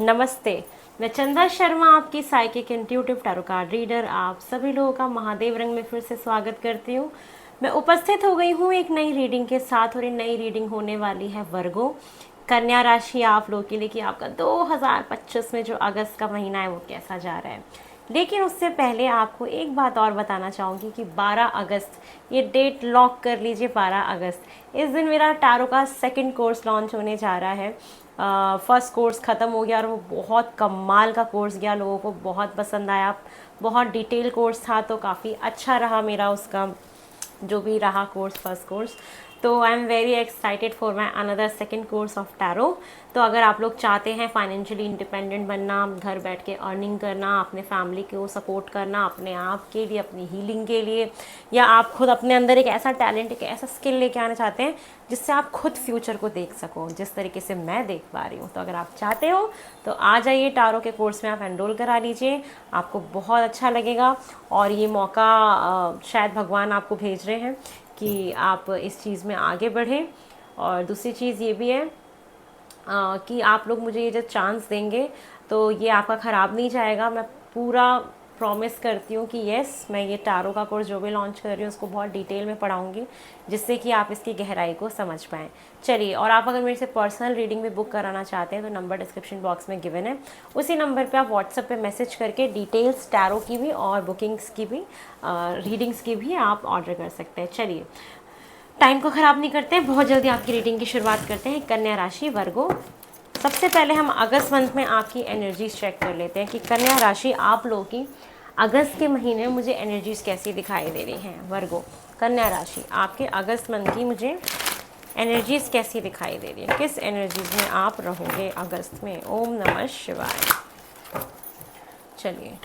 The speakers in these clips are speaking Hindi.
नमस्ते। मैं चंदा शर्मा, आपकी psychic intuitive tarot card reader, आप सभी लोगों का महादेव रंग में फिर से स्वागत करती हूँ। मैं उपस्थित हो गई हूँ एक नई रीडिंग के साथ, और ये नई रीडिंग होने वाली है वर्गो, कन्या राशि आप लोग के लिए कि आपका 2025 में जो अगस्त का महीना है वो कैसा जा रहा है। लेकिन उससे पहले आपको एक बात और बताना चाहूँगी कि 12 अगस्त, ये डेट लॉक कर लीजिए, 12 अगस्त इस दिन मेरा टैरो का सेकंड कोर्स लॉन्च होने जा रहा है। फर्स्ट कोर्स ख़त्म हो गया और वो बहुत कमाल का कोर्स गया, लोगों को बहुत पसंद आया। बहुत डिटेल कोर्स था तो काफ़ी अच्छा रहा मेरा उसका जो भी रहा कोर्स, फर्स्ट कोर्स। तो I am very excited for my another second course of tarot. तो अगर आप लोग चाहते हैं फाइनेंशियली इंडिपेंडेंट बनना, घर बैठ के अर्निंग करना, अपने फैमिली को सपोर्ट करना, अपने आप के लिए, अपनी हीलिंग के लिए, या आप खुद अपने अंदर एक ऐसा टैलेंट, एक ऐसा स्किल लेके आना चाहते हैं जिससे आप खुद फ्यूचर को देख सको जिस तरीके से मैं देख पा रही हूँ, तो अगर आप चाहते हो तो आ जाइए टारो के कोर्स में, आप एनरोल करा लीजिए, आपको बहुत अच्छा लगेगा। और ये मौका शायद भगवान आपको भेज रहे हैं कि आप इस चीज़ में आगे बढ़ें। और दूसरी चीज़ ये भी है कि आप लोग मुझे ये जो चांस देंगे तो ये आपका ख़राब नहीं जाएगा। मैं पूरा प्रॉमिस करती हूँ कि यस, मैं ये टारो का कोर्स जो भी लॉन्च कर रही हूँ उसको बहुत डिटेल में पढ़ाऊँगी, जिससे कि आप इसकी गहराई को समझ पाएँ। चलिए, और आप अगर मेरे से पर्सनल रीडिंग भी बुक कराना चाहते हैं तो नंबर डिस्क्रिप्शन बॉक्स में गिवन है, उसी नंबर पे आप व्हाट्सएप पे मैसेज करके डिटेल्स टैरो की भी और बुकिंग्स की भी, रीडिंग्स की भी आप ऑर्डर कर सकते हैं। चलिए, टाइम को ख़राब नहीं करते हैं, बहुत जल्दी आपकी रीडिंग की शुरुआत करते हैं। कन्या राशि वर्गो, सबसे पहले हम अगस्त मंथ में आपकी एनर्जीज चेक कर लेते हैं कि कन्या राशि आप लोगों की अगस्त के महीने में मुझे एनर्जीज कैसी दिखाई दे रही हैं। वर्गो, कन्या राशि आपके अगस्त मंथ की मुझे एनर्जीज कैसी दिखाई दे रही है, किस एनर्जीज में आप रहोगे अगस्त में। ओम नमः शिवाय। चलिए,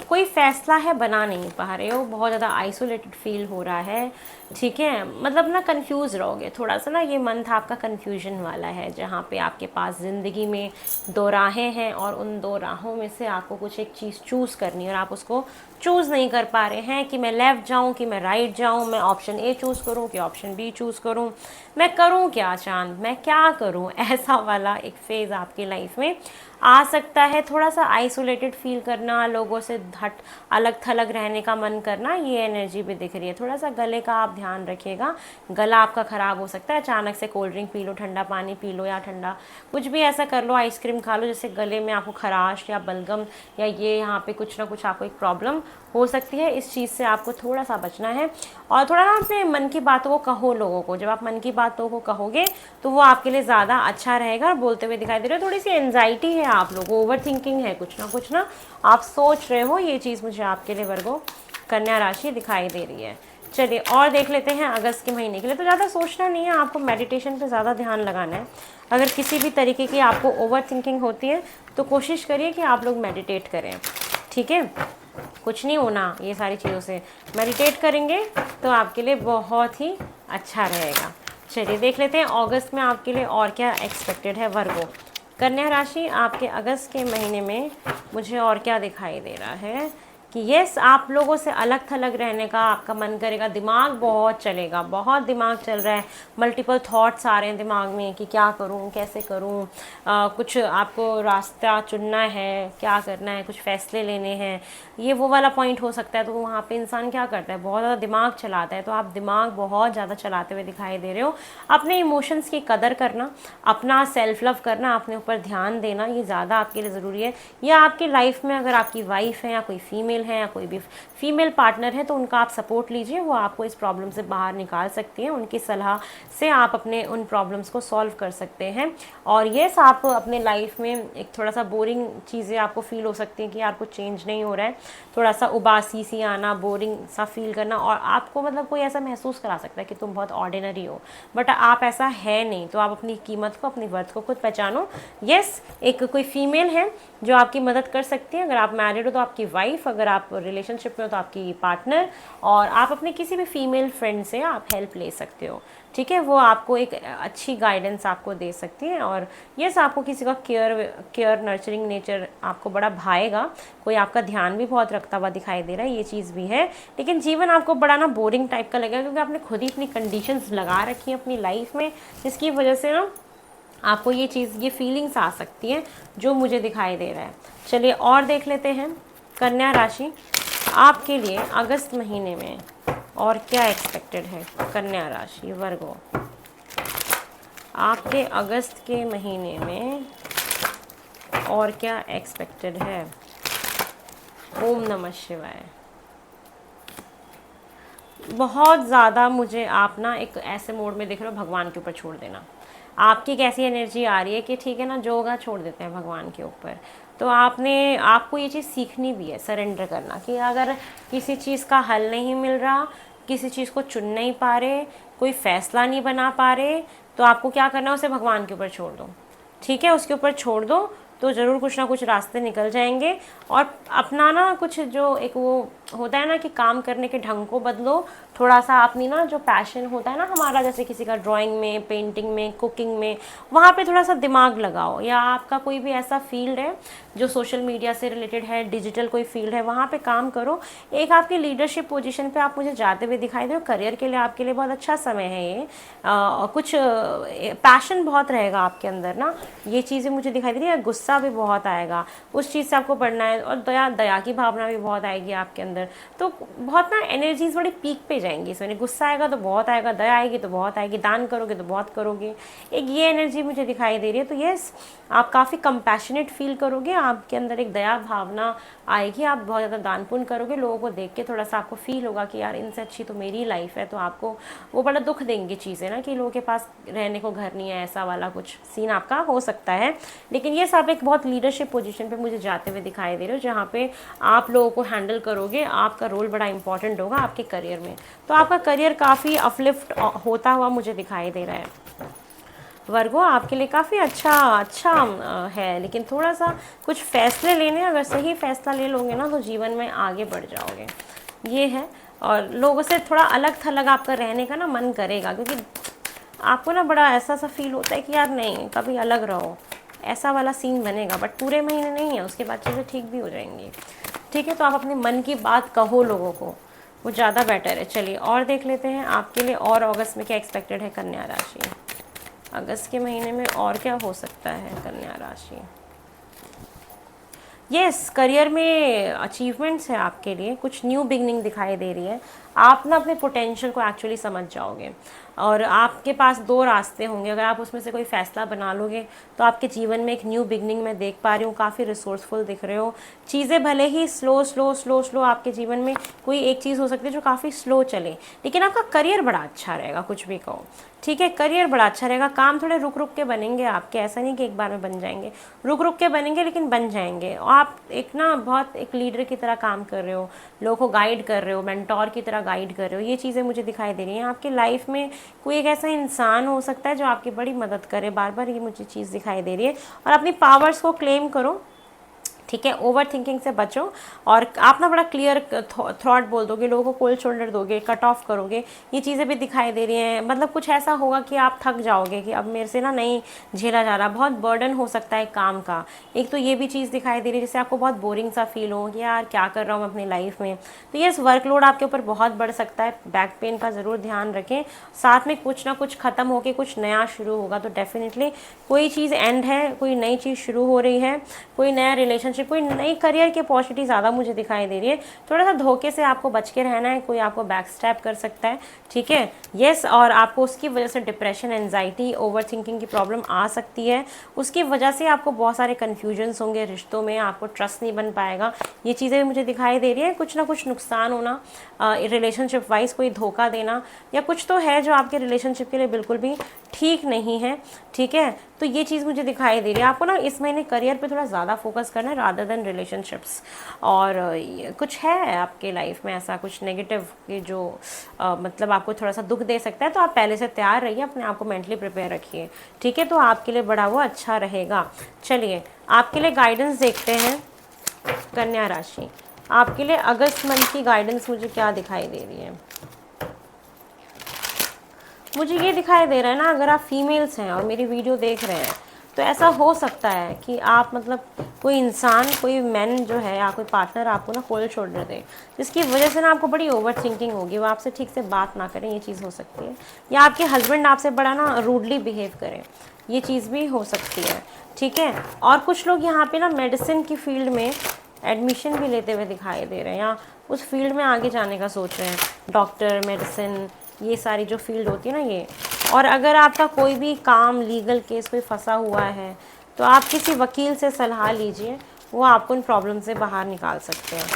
कोई फैसला है बना नहीं पा रहे हो, बहुत ज़्यादा आइसोलेटेड फील हो रहा है, ठीक है, मतलब ना कंफ्यूज रहोगे थोड़ा सा ना। ये मंथ आपका कंफ्यूजन वाला है, जहाँ पे आपके पास ज़िंदगी में दो राहें हैं और उन दो राहों में से आपको कुछ एक चीज़ चूज़ करनी है और आप उसको चूज़ नहीं कर पा रहे हैं कि मैं लेफ़्ट जाऊँ कि मैं राइट जाऊँ, मैं ऑप्शन ए चूज़ करूँ कि ऑप्शन बी चूज़ करूँ, मैं करूँ क्या चांद, मैं क्या करूँ, ऐसा वाला एक फेज़ आपकी लाइफ में आ सकता है। थोड़ा सा आइसोलेटेड फील करना, लोगों से हट अलग थलग रहने का मन करना, ये एनर्जी भी दिख रही है। थोड़ा सा गले का आप ध्यान रखिएगा, गला आपका ख़राब हो सकता है। अचानक से कोल्ड ड्रिंक पी लो, ठंडा पानी पी लो, या ठंडा कुछ भी ऐसा कर लो, आइसक्रीम खा लो, जैसे गले में आपको खराश या बलगम या ये यहाँ पे कुछ ना कुछ आपको एक प्रॉब्लम हो सकती है। इस चीज़ से आपको थोड़ा सा बचना है। और थोड़ा ना अपने मन की बातों को कहो लोगों को, जब आप मन की बातों को कहोगे तो वो आपके लिए ज़्यादा अच्छा रहेगा। बोलते हुए दिखाई दे रहे हो, थोड़ी सी एनजाइटी है आप लोगों, ओवर थिंकिंग है, कुछ ना आप सोच रहे हो, ये चीज़ मुझे आपके लिए वर्गो कन्या राशि दिखाई दे रही है। चलिए, और देख लेते हैं अगस्त के महीने के लिए। तो ज़्यादा सोचना नहीं है, आपको मेडिटेशन पे ज़्यादा ध्यान लगाना है। अगर किसी भी तरीके की आपको ओवर थिंकिंग होती है तो कोशिश करिए कि आप लोग मेडिटेट करें, ठीक है। कुछ नहीं होना ये सारी चीज़ों से, मेडिटेट करेंगे तो आपके लिए बहुत ही अच्छा रहेगा। चलिए, देख लेते हैं अगस्त में आपके लिए और क्या एक्सपेक्टेड है। वर्गो, कन्या राशि आपके अगस्त के महीने में मुझे और क्या दिखाई दे रहा है कि यस, आप लोगों से अलग थलग रहने का आपका मन करेगा, दिमाग बहुत चलेगा, बहुत दिमाग चल रहा है, मल्टीपल थॉट्स आ रहे हैं दिमाग में कि क्या करूं, कैसे करूं, कुछ आपको रास्ता चुनना है, क्या करना है, कुछ फैसले लेने हैं, ये वो वाला पॉइंट हो सकता है। तो वहाँ पे इंसान क्या करता है, बहुत ज़्यादा दिमाग चलाता है। तो आप दिमाग बहुत ज़्यादा चलाते हुए दिखाई दे रहे हो। अपने इमोशंस की कदर करना, अपना सेल्फ लव करना, अपने ऊपर ध्यान देना, ये ज़्यादा आपके लिए ज़रूरी है। या आपकी लाइफ में अगर आपकी वाइफ है या कोई फीमेल है या कोई भी फीमेल पार्टनर है तो उनका आप सपोर्ट लीजिए, वो आपको इस प्रॉब्लम से बाहर निकाल सकती हैं। उनकी सलाह से आप अपने उन प्रॉब्लम्स को सॉल्व कर सकते हैं। और येस, आप अपने लाइफ में एक थोड़ा सा बोरिंग चीज़ें आपको फील हो सकती हैं कि यार कुछ चेंज नहीं हो रहा है, थोड़ा सा उबासी सी आना, बोरिंग सा फील करना, और आपको मतलब कोई ऐसा महसूस करा सकता है कि तुम बहुत ऑर्डिनरी हो, बट आप ऐसा है नहीं। तो आप अपनी कीमत को, अपनी वर्थ को खुद पहचानो। येस, एक कोई फीमेल है जो आपकी मदद कर सकती है। अगर आप मैरिड हो तो आपकी वाइफ, अगर आप रिलेशनशिप में हो तो आपकी पार्टनर, और आप अपने किसी भी फीमेल फ्रेंड से आप हेल्प ले सकते हो, ठीक है। वो आपको एक अच्छी गाइडेंस आपको दे सकती है। और यस, आपको किसी का केयर नर्चरिंग नेचर आपको बड़ा भाएगा, कोई आपका ध्यान भी बहुत रखता हुआ दिखाई दे रहा है, ये चीज़ भी है। लेकिन जीवन आपको बड़ा ना बोरिंग टाइप का लगेगा, क्योंकि आपने खुद ही अपनी कंडीशंस लगा रखी हैं अपनी लाइफ में, जिसकी वजह से ना आपको ये चीज़, ये फीलिंग्स आ सकती हैं जो मुझे दिखाई दे रहा है। चलिए और देख लेते हैं कन्या राशि आपके लिए अगस्त महीने में और क्या एक्सपेक्टेड है। कन्या राशि वर्गो आपके अगस्त के महीने में और क्या एक्सपेक्टेड है। ओम नमः शिवाय। बहुत ज़्यादा मुझे आप ना एक ऐसे मोड में देख रहे हो, भगवान के ऊपर छोड़ देना। आपकी एक ऐसी एनर्जी आ रही है कि ठीक है ना, जो होगा छोड़ देते हैं भगवान के ऊपर। तो आपको ये चीज़ सीखनी भी है, सरेंडर करना, कि अगर किसी चीज़ का हल नहीं मिल रहा, किसी चीज़ को चुन नहीं पा रहे, कोई फैसला नहीं बना पा रहे, तो आपको क्या करना है, उसे भगवान के ऊपर छोड़ दो। ठीक है, उसके ऊपर छोड़ दो, तो ज़रूर कुछ ना कुछ रास्ते निकल जाएंगे। और अपना ना कुछ जो एक वो होता है ना कि काम करने के ढंग को बदलो थोड़ा सा। अपनी ना जो पैशन होता है ना हमारा, जैसे किसी का ड्राइंग में, पेंटिंग में, कुकिंग में, वहाँ पे थोड़ा सा दिमाग लगाओ। या आपका कोई भी ऐसा फील्ड है जो सोशल मीडिया से रिलेटेड है, डिजिटल कोई फील्ड है, वहाँ पे काम करो। एक आपकी लीडरशिप पोजीशन पे आप मुझे जाते हुए दिखाई दे रहे हो। करियर के लिए आपके लिए बहुत अच्छा समय है ये। कुछ पैशन बहुत रहेगा आपके अंदर ना, ये चीज़ें मुझे दिखाई दे रही है। गुस्सा भी बहुत आएगा, उस चीज़ से आपको बढ़ना है। और दया की भावना भी बहुत आएगी आपके अंदर। तो बहुत ना एनर्जीज बड़ी पीक पे जाएंगी इसमें। गुस्सा आएगा तो बहुत आएगा, दया आएगी तो बहुत आएगी, दान करोगे तो बहुत करोगे, एक ये एनर्जी मुझे दिखाई दे रही है। तो यस, आप काफ़ी कंपैशनेट फील करोगे, आपके अंदर एक दया भावना आएगी, आप बहुत ज़्यादा दान पुण्य करोगे। लोगों को देख के थोड़ा सा आपको फील होगा कि यार इनसे अच्छी तो मेरी लाइफ है। तो आपको वो बड़ा दुख देंगी चीज़ें ना, कि लोगों के पास रहने को घर नहीं है, ऐसा वाला कुछ सीन आपका हो सकता है। लेकिन ये सब एक बहुत लीडरशिप पोजीशन पे मुझे जाते हुए दिखाई दे रहे हो, जहाँ पे आप लोगों को हैंडल करोगे। आपका रोल बड़ा इंपॉर्टेंट होगा आपके करियर में। तो आपका करियर काफ़ी अपलिफ्ट होता हुआ मुझे दिखाई दे रहा है। वर्गो आपके लिए काफ़ी अच्छा है, लेकिन थोड़ा सा कुछ फैसले लेने, अगर सही फैसला ले लोगे ना तो जीवन में आगे बढ़ जाओगे, ये है। और लोगों से थोड़ा अलग थलग आपका रहने का ना मन करेगा, क्योंकि आपको ना बड़ा ऐसा सा फील होता है कि यार नहीं, कभी अलग रहो, ऐसा वाला सीन बनेगा। बट पूरे महीने नहीं है, उसके बाद चीज़ें ठीक भी हो जाएंगी। ठीक है, तो आप अपने मन की बात कहो लोगों को, वो ज़्यादा बेटर है। चलिए और देख लेते हैं आपके लिए और अगस्त में क्या एक्सपेक्टेड है। कन्या राशि अगस्त के महीने में और क्या हो सकता है। कन्या राशि यस, करियर में अचीवमेंट्स है आपके लिए, कुछ न्यू बिगनिंग दिखाई दे रही है। आप ना अपने पोटेंशियल को एक्चुअली समझ जाओगे, और आपके पास दो रास्ते होंगे। अगर आप उसमें से कोई फैसला बना लोगे तो आपके जीवन में एक न्यू बिगनिंग मैं देख पा रही हूँ। काफ़ी रिसोर्सफुल दिख रहे हो। चीज़ें भले ही स्लो आपके जीवन में कोई एक चीज़ हो सकती है जो काफ़ी स्लो चले, लेकिन आपका करियर बड़ा अच्छा रहेगा, कुछ भी कहो। ठीक है, करियर बड़ा अच्छा रहेगा। काम थोड़े रुक रुक के बनेंगे आपके, ऐसा नहीं कि एक बार में बन जाएंगे, रुक रुक के बनेंगे, लेकिन बन जाएंगे। आप एक ना बहुत एक लीडर की तरह काम कर रहे हो, लोगों को गाइड कर रहे हो, मेंटोर की तरह गाइड कर रहे हो। ये चीज़ें मुझे दिखाई दे रही हैं। आपकी लाइफ में कोई एक ऐसा इंसान हो सकता है जो आपकी बड़ी मदद करे, बार बार ये मुझे चीज़ दिखाई दे रही है। और अपनी पावर्स को क्लेम करो, ठीक है, ओवर थिंकिंग से बचो। और आप ना बड़ा क्लियर थॉट बोल दोगे, लोगों को कोल्ड शोल्डर दोगे, कट ऑफ करोगे, ये चीज़ें भी दिखाई दे रही हैं। मतलब कुछ ऐसा होगा कि आप थक जाओगे कि अब मेरे से ना नहीं झेला जा रहा, बहुत बर्डन हो सकता है काम का। एक तो ये भी चीज़ दिखाई दे रही है, जैसे आपको बहुत बोरिंग सा फील हो कि यार क्या कर रहा हूँ अपनी लाइफ में। तो ये वर्कलोड आपके ऊपर बहुत बढ़ सकता है, बैक पेन का ज़रूर ध्यान रखें। साथ में कुछ ना कुछ ख़त्म होकर कुछ नया शुरू होगा। तो डेफिनेटली कोई चीज़ एंड है, कोई नई चीज़ शुरू हो रही है, कोई नया रिलेशनशिप, कोई नई करियर की अपॉर्चुनिटी ज़्यादा मुझे दिखाई दे रही है। थोड़ा सा धोखे से आपको बच के रहना है, कोई आपको बैक स्टैप कर सकता है। ठीक है, यस। और आपको उसकी वजह से डिप्रेशन, एंजाइटी, ओवर थिंकिंग की प्रॉब्लम आ सकती है। उसकी वजह से आपको बहुत सारे कन्फ्यूजन्स होंगे रिश्तों में, आपको ट्रस्ट नहीं बन पाएगा। ये चीज़ें मुझे दिखाई दे रही है। कुछ ना कुछ नुकसान होना रिलेशनशिप वाइज, कोई धोखा देना या कुछ तो है जो आपके रिलेशनशिप के लिए बिल्कुल भी ठीक नहीं है। ठीक है, तो ये चीज़ मुझे दिखाई दे रही है। आपको ना इस महीने करियर पे थोड़ा ज़्यादा फोकस करना है रादर देन रिलेशनशिप्स। और कुछ है आपके लाइफ में ऐसा कुछ नेगेटिव कि जो मतलब आपको थोड़ा सा दुख दे सकता है, तो आप पहले से तैयार रहिए, अपने आप को मेंटली प्रिपेयर रखिए। ठीक है, तो आपके लिए बड़ा वो अच्छा रहेगा। चलिए आपके लिए गाइडेंस देखते हैं। कन्या राशि आपके लिए अगस्त मंथ की गाइडेंस मुझे क्या दिखाई दे रही है। मुझे ये दिखाई दे रहा है ना, अगर आप फीमेल्स हैं और मेरी वीडियो देख रहे हैं तो ऐसा हो सकता है कि आप मतलब कोई इंसान, कोई मैन जो है या कोई पार्टनर आपको ना कोल्ड शोल्डर दे, जिसकी वजह से ना आपको बड़ी ओवर थिंकिंग होगी, वो आपसे ठीक से बात ना करें, ये चीज़ हो सकती है। या आपके हस्बैंड आपसे बड़ा ना रूडली बिहेव करें, ये चीज़ भी हो सकती है, ठीक है। और कुछ लोग यहाँ पे ना मेडिसिन की फील्ड में एडमिशन भी लेते हुए दिखाई दे रहे हैं, या उस फील्ड में आगे जाने का सोच रहे हैं, डॉक्टर, मेडिसिन, ये सारी जो फील्ड होती है ना ये। और अगर आपका कोई भी काम, लीगल केस कोई फंसा हुआ है, तो आप किसी वकील से सलाह लीजिए, वो आपको इन प्रॉब्लम से बाहर निकाल सकते हैं।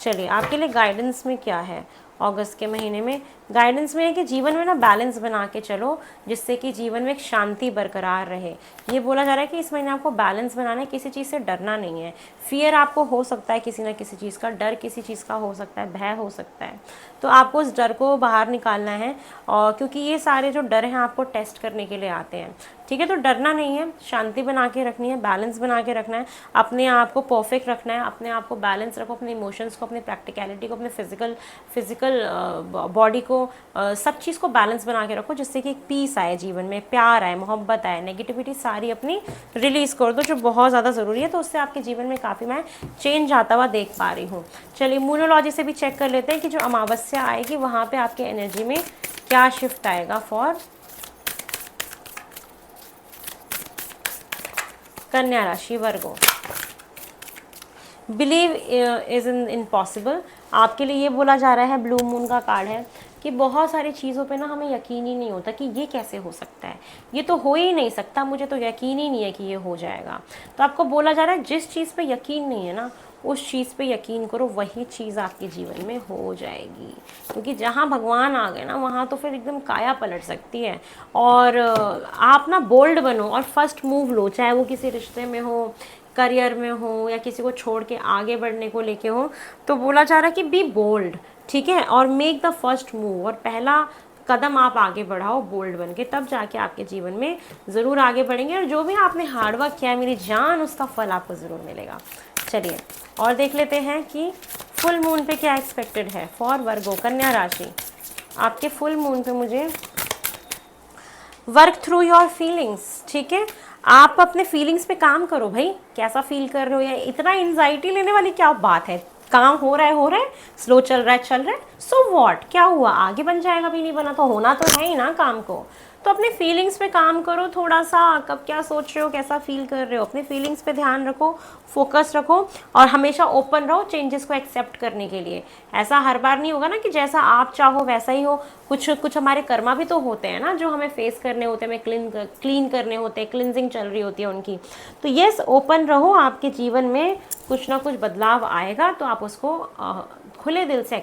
चलिए, आपके लिए गाइडेंस में क्या है अगस्त के महीने में? गाइडेंस में है कि जीवन में ना बैलेंस बना के चलो, जिससे कि जीवन में एक शांति बरकरार रहे। ये बोला जा रहा है कि इस महीने आपको बैलेंस बनाना है, किसी चीज़ से डरना नहीं है। फियर आपको हो सकता है किसी ना किसी चीज़ का, डर किसी चीज़ का हो सकता है, भय हो सकता है, तो आपको उस डर को बाहर निकालना है। और क्योंकि ये सारे जो डर हैं आपको टेस्ट करने के लिए आते हैं, ठीक है। तो डरना नहीं है, शांति बना के रखनी है, बैलेंस बना के रखना है, अपने आप को परफेक्ट रखना है, अपने आप को बैलेंस रखो, अपने इमोशंस को, अपनी प्रैक्टिकलिटी को, अपने फिजिकल बॉडी को, सब चीज़ को बैलेंस बना के रखो, जिससे कि एक पीस आए जीवन में, प्यार आए, मोहब्बत आए, नेगेटिविटी सारी अपनी रिलीज़ कर दो, जो बहुत ज़्यादा ज़रूरी है। तो उससे आपके जीवन में काफ़ी मैं चेंज आता हुआ देख पा रही हूँ। चलिए, इम्यूनोलॉजी से भी चेक कर लेते हैं कि जो अमावस्या आएगी वहाँ पे आपके एनर्जी में क्या शिफ्ट आएगा फॉर कन्या राशि, Virgo. Believe is in impossible. आपके लिए ये बोला जा रहा है, ब्लू मून का कार्ड है, कि बहुत सारी चीज़ों पे ना हमें यकीन ही नहीं होता कि ये कैसे हो सकता है, ये तो हो ही नहीं सकता, मुझे तो यकीन ही नहीं है कि ये हो जाएगा। तो आपको बोला जा रहा है जिस चीज़ पे यकीन नहीं है ना, उस चीज़ पे यकीन करो, वही चीज़ आपके जीवन में हो जाएगी। क्योंकि जहाँ भगवान आ गए ना, वहाँ तो फिर एकदम काया पलट सकती है। और आप ना बोल्ड बनो और फर्स्ट मूव लो, चाहे वो किसी रिश्ते में हो, करियर में हो, या किसी को छोड़ के आगे बढ़ने को लेके हो। तो बोला जा रहा है कि बी बोल्ड, ठीक है, और मेक द फर्स्ट मूव, और पहला कदम आप आगे बढ़ाओ बोल्ड बन के, तब जाके आपके जीवन में ज़रूर आगे बढ़ेंगे। और जो भी आपने हार्डवर्क किया है मेरी जान, उसका फल आपको ज़रूर मिलेगा। चलिए, और देख लेते हैं कि फुल मून पे क्या एक्सपेक्टेड है फॉर वर्गो, कन्या राशि। आपके फुल मून पे मुझे वर्क थ्रू योर फीलिंग्स, ठीक है। आप अपने फीलिंग्स पे काम करो भाई, कैसा फील कर रहे हो, या इतना एंजाइटी लेने वाली क्या बात है। काम हो रहा है, स्लो चल रहा है, सो व्हाट, क्या हुआ, आगे बन जाएगा, भी नहीं बना तो होना तो है ही ना काम को। तो अपने फीलिंग्स पे काम करो थोड़ा सा, कब क्या सोच रहे हो, कैसा फील कर रहे हो, अपने फीलिंग्स पे ध्यान रखो, फोकस रखो, और हमेशा ओपन रहो चेंजेस को एक्सेप्ट करने के लिए। ऐसा हर बार नहीं होगा ना कि जैसा आप चाहो वैसा ही हो, कुछ हमारे कर्मा भी तो होते हैं ना, जो हमें फेस करने होते हैं, हमें क्लीन करने होते हैं, क्लिनजिंग चल रही होती है उनकी। तो यस, ओपन रहो, आपके जीवन में कुछ ना कुछ बदलाव आएगा, तो आप उसको खुले दिल से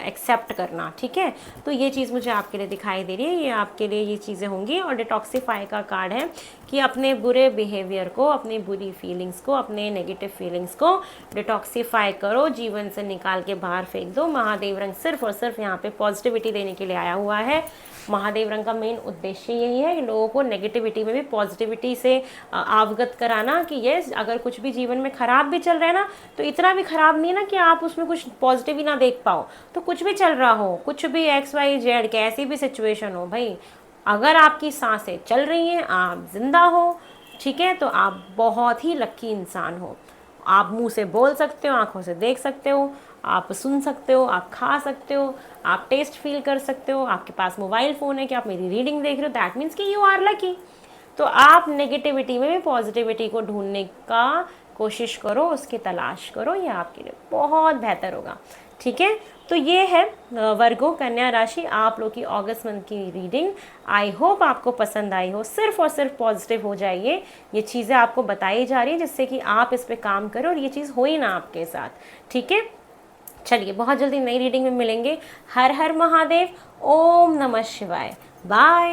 एक्सेप्ट करना, ठीक है। तो ये चीज़ मुझे आपके लिए दिखाई दे रही है, ये आपके लिए ये चीज़ें होंगी। और डिटॉक्सीफाई का कार्ड है कि अपने बुरे बिहेवियर को, अपनी बुरी फीलिंग्स को, अपने नेगेटिव फीलिंग्स को डिटॉक्सीफाई करो, जीवन से निकाल के बाहर फेंक दो। महादेव रंग सिर्फ और सिर्फ यहाँ पे पॉजिटिविटी देने के लिए आया हुआ है। महादेव रंग का मेन उद्देश्य यही है कि लोगों को नेगेटिविटी में भी पॉजिटिविटी से अवगत कराना, कि ये अगर कुछ भी जीवन में खराब भी चल रहा है ना, तो इतना भी खराब नहीं है ना कि आप उसमें कुछ पॉजिटिव ही ना देख पाओ। तो कुछ भी चल रहा हो, कुछ भी XYZ कैसी भी सिचुएशन हो भाई, अगर आपकी सांसें चल रही हैं, आप जिंदा हो, ठीक है, तो आप बहुत ही लक्की इंसान हो। आप मुंह से बोल सकते हो, आंखों से देख सकते हो, आप सुन सकते हो, आप खा सकते हो, आप टेस्ट फील कर सकते हो, आपके पास मोबाइल फ़ोन है कि आप मेरी रीडिंग देख रहे हो, दैट मीन्स कि यू आर लकी। तो आप नेगेटिविटी में भी पॉजिटिविटी को ढूंढने का कोशिश करो, उसकी तलाश करो, ये आपके लिए बहुत बेहतर होगा, ठीक है। तो ये है वर्गो, कन्या राशि, आप लोग की अगस्त मंथ की रीडिंग। आई होप आपको पसंद आई हो, सिर्फ और सिर्फ पॉजिटिव हो जाइए। ये चीज़ें आपको बताई जा रही है जिससे कि आप इस पे काम करो और ये चीज़ हो ही ना आपके साथ, ठीक है। चलिए, बहुत जल्दी नई रीडिंग में मिलेंगे। हर हर महादेव, ओम नमः शिवाय, बाय।